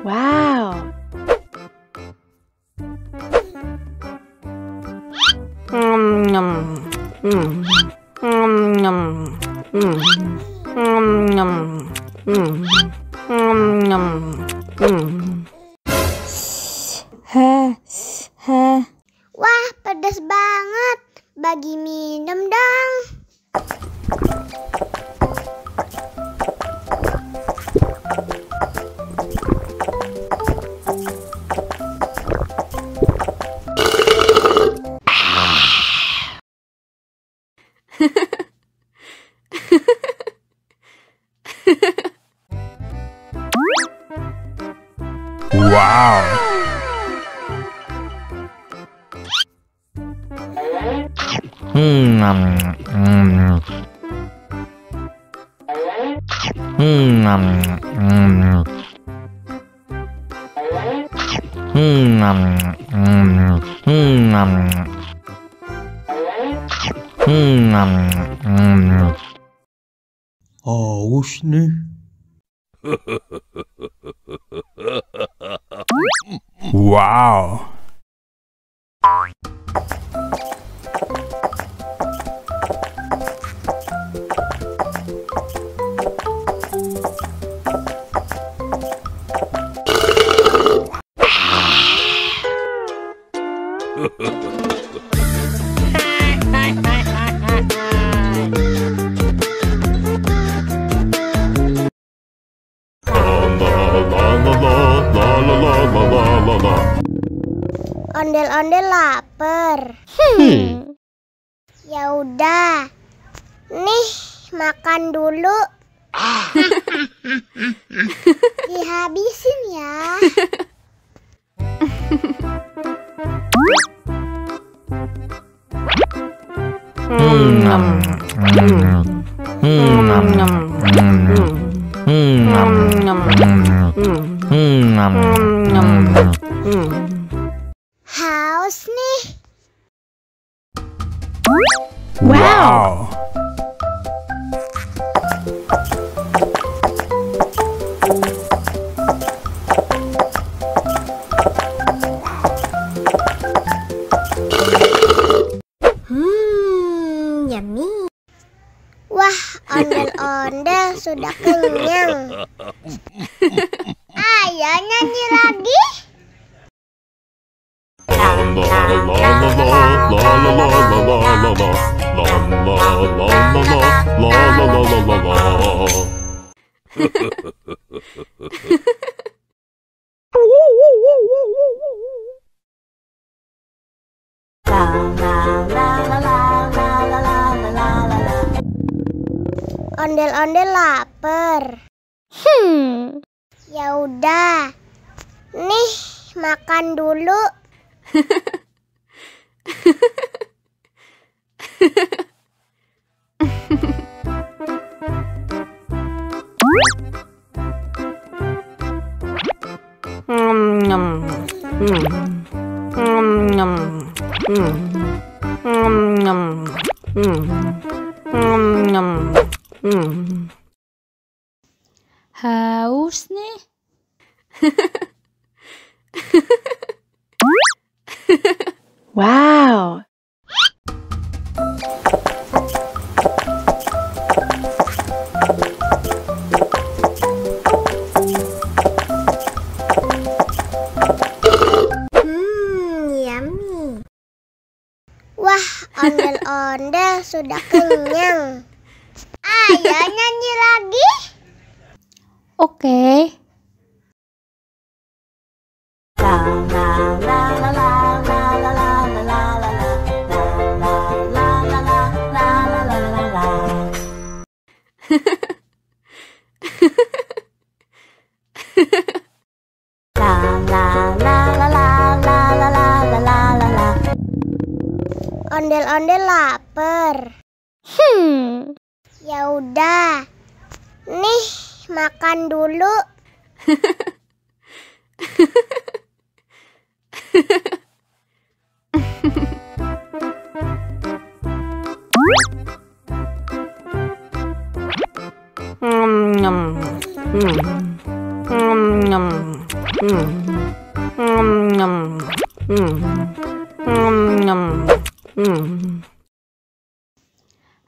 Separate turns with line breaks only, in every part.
Wow.
Wah, pedas banget. Bagi minum dong.
Wow. Haus nih. Wow.
Ondel-ondel lapar. Ya udah. Nih, makan dulu. Dihabisin ya. Haus nih.
Wow.
Yummy. Wah, ondel-ondel sudah kenyang. Ayo nyanyi lagi. Ondel-ondel lapar. Ya udah. Nih, makan dulu.
Haus nih. Wow.
Yummy. Wah, ondel-ondel sudah kenyang. Ayo nyanyi lagi.
Oke.
Ondel-ondel lapar. Ya udah. Nih, makan dulu.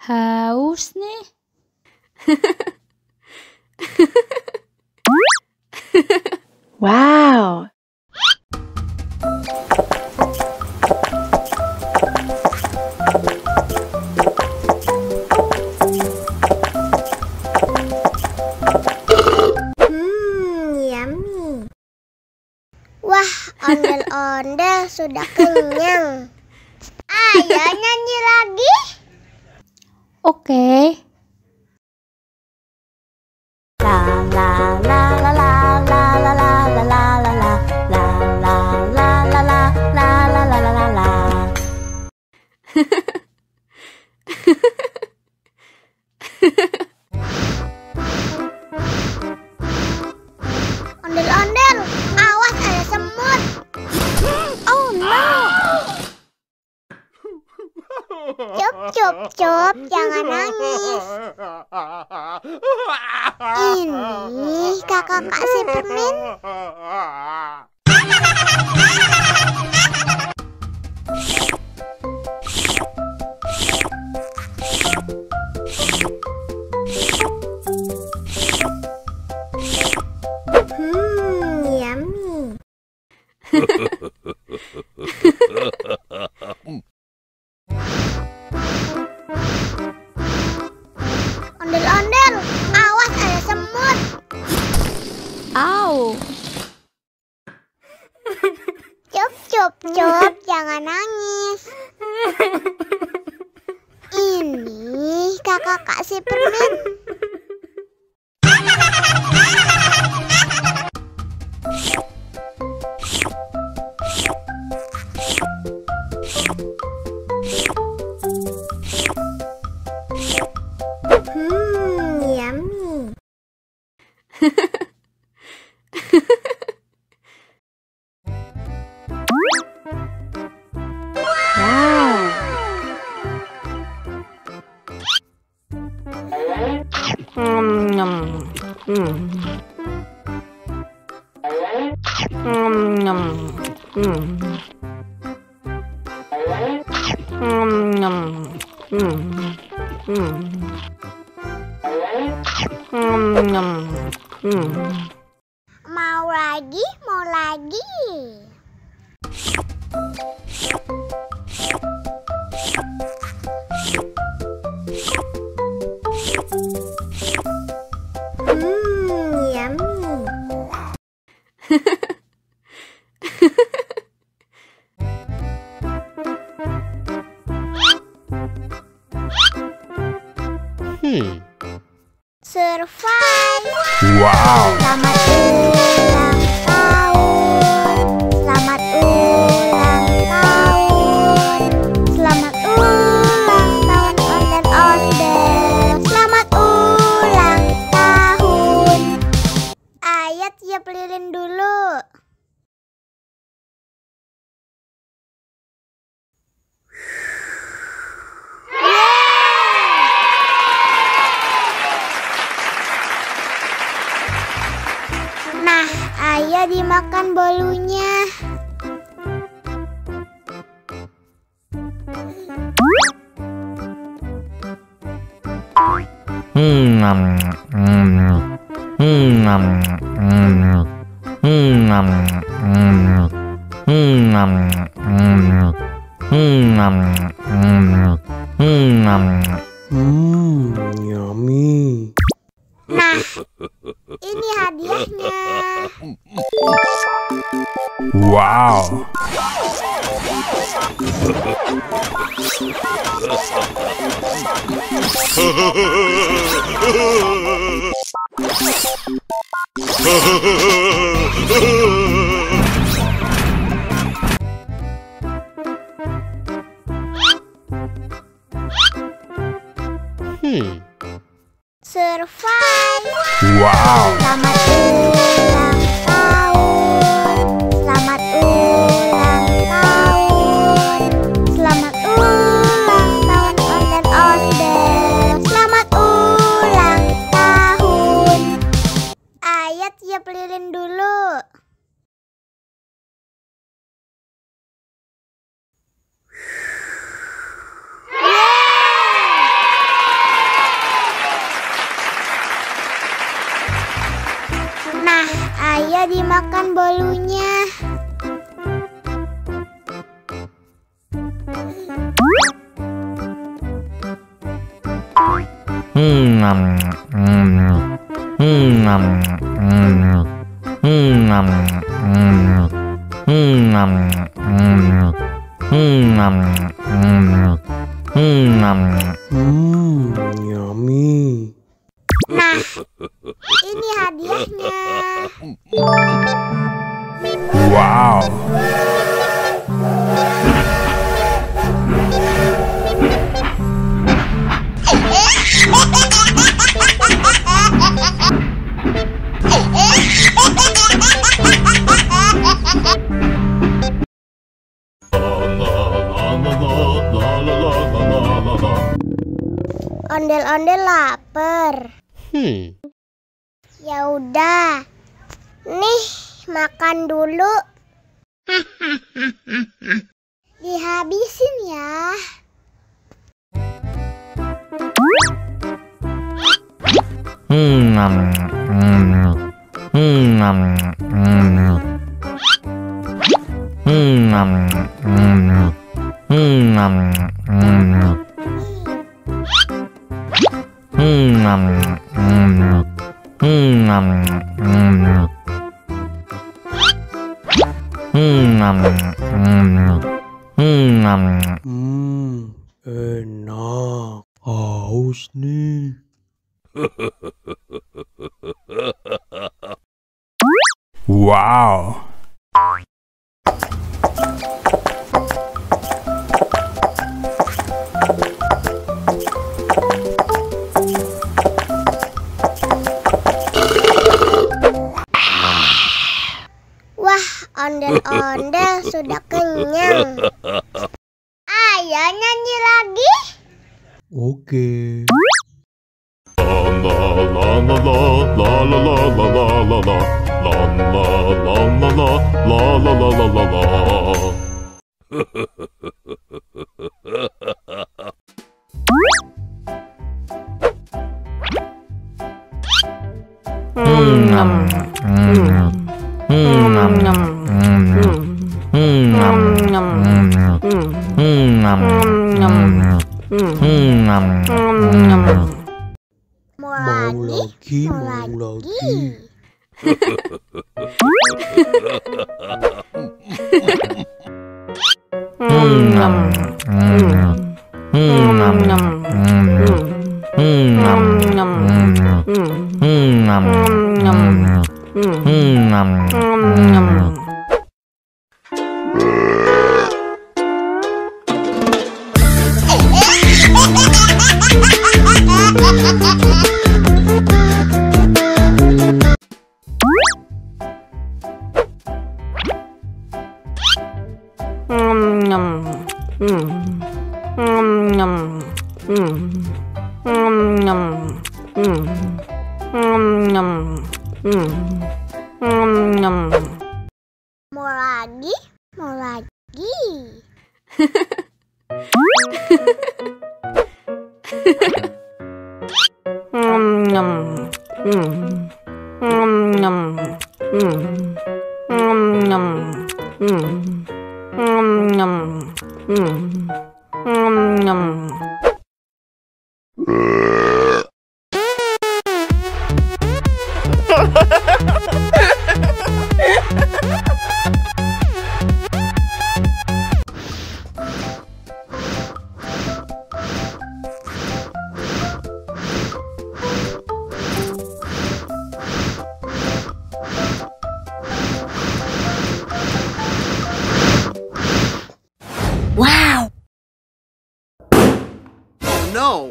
Haus nih.
Wow.
Yummy. Wah, ondel-ondel sudah kenyang. Ayo nyanyi lagi.
Oke.
Ondel-ondel, awas ada semut. Oh no. Cup, cup, cup, jangan nangis. Ini kakak kasih permen. Yummy. Ondel-ondel, awas ada semut.
Au.
Cup, cup, cup, jangan nangis. Ini kakak kasih permen. Yummy. Mau lagi, mau lagi. Yummy. Survive.
Wow.
Selamat ulang tahun. Selamat ulang tahun. Selamat ulang tahun ondel-ondel. Selamat ulang tahun. Ayo tiup lilin dulu. Nah, ayo dimakan bolunya.
Yummy.
Nah, ini hadiahnya.
Wow.
Survive.
Wow.
Selamat ulang tahun. Selamat ulang tahun. Selamat ulang tahun ondel-ondel. Selamat ulang tahun. Ayo dimakan bolunya.
Yummy.
Nah, ini hadiahnya.
Wow.
Ondel-ondel lapar. Ya udah. Nih, makan dulu. Dihabisin ya.
Enak. Haus nih. Wow.
Wah, ondel-ondel sudah kenyang. Ayo nyanyi lagi.
Oke. Mau lagi.
Mau lagi.
Wow! Oh no!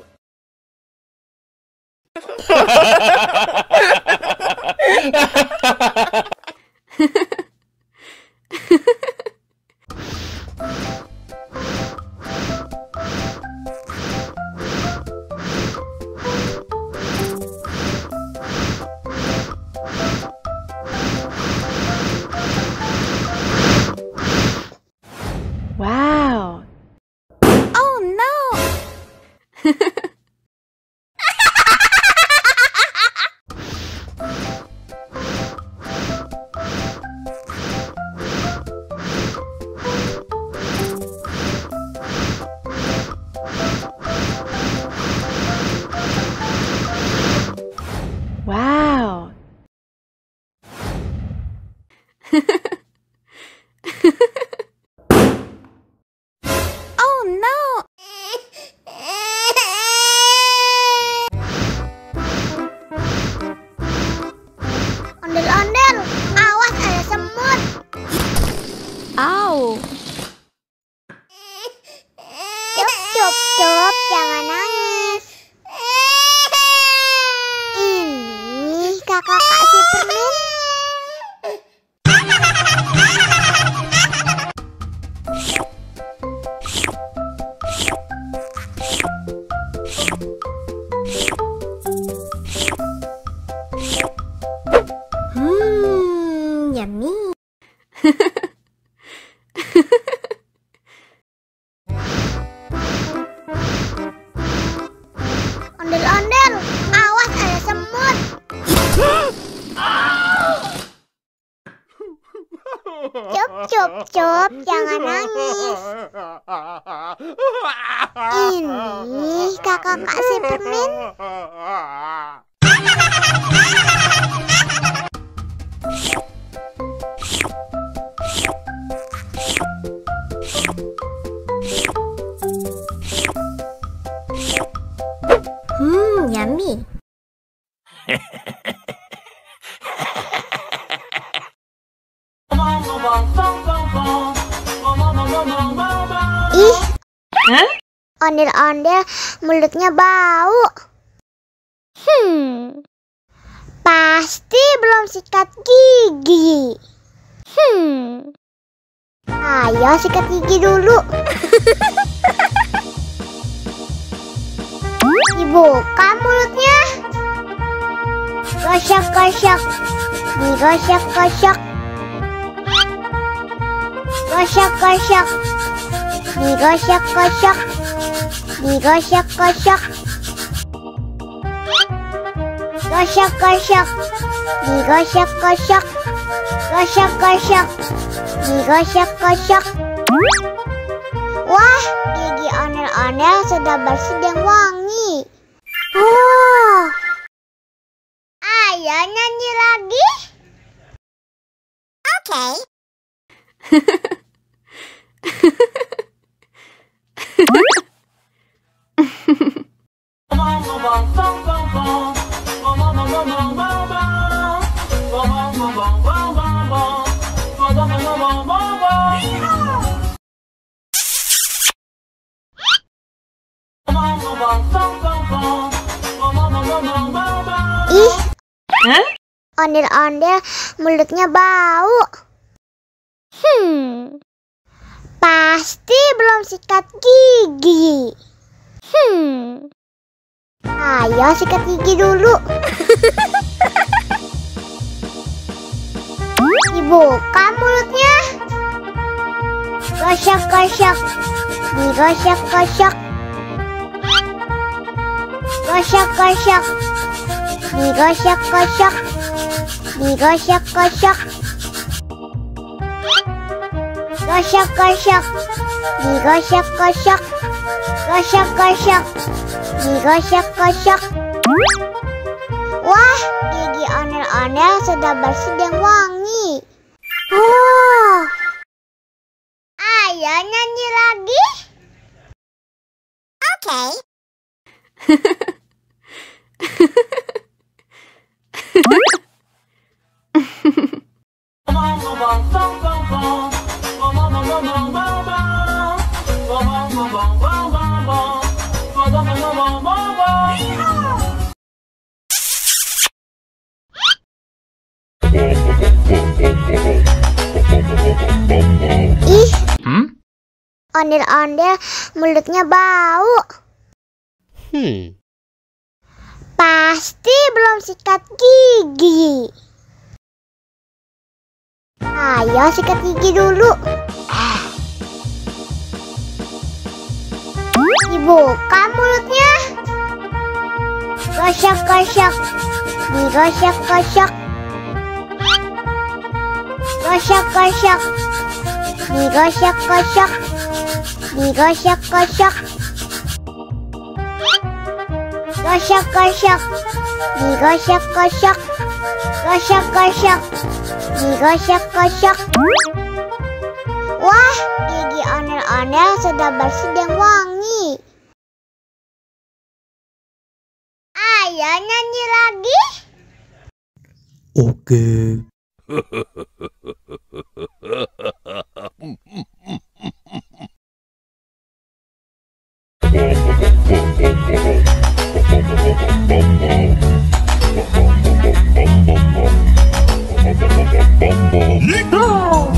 Wow.
Oh no. Oh no! Ondel-ondel, awas ada semut.
Au.
Cup, jangan nangis. Ini kakak kasih permen. Yummy. Ondel-ondel, awas ada semut. Cup, jangan nangis. Ini kakak kasih permen. Yummy. Ih, ondel-ondel mulutnya bau. Pasti belum sikat gigi. Ayo sikat gigi dulu. Dibuka mulutnya. Gosok-gosok. Digosok-gosok. Gosok-gosok. Digosok-gosok. Digosok-gosok. Gosok-gosok. Digosok-gosok. Gosok-gosok. Digosok-gosok. Wah, gigi ondel-ondel sudah bersih dan wangi. Oh, ayo nyanyi lagi. Oke. Ih, ondel-ondel mulutnya bau. Pasti belum sikat gigi. Ayo sikat gigi dulu. Dibuka mulutnya. Gosok-gosok. Digosok-gosok. Gosok-gosok. Digosok-gosok. Digosok-gosok. Gosok-gosok. Digosok-gosok. Gosok-gosok. Digosok-gosok. Wah, gigi ondel-ondel sudah bersih dan wangi. Oh, ayo nyanyi lagi. Oke. Ih, ondel-ondel mulutnya bau. Pasti belum sikat gigi. Ayo sikat gigi dulu. Dibuka mulutnya. Gosok-gosok. Digosok-gosok. Gosok-gosok. Digosok-gosok. Digosok-gosok. Gosok-gosok, digosok-gosok. Gosok-gosok, digosok-gosok. Wah, gigi ondel-ondel sudah bersih dan wangi. Ayo nyanyi lagi.
Oke.
Yeehaw!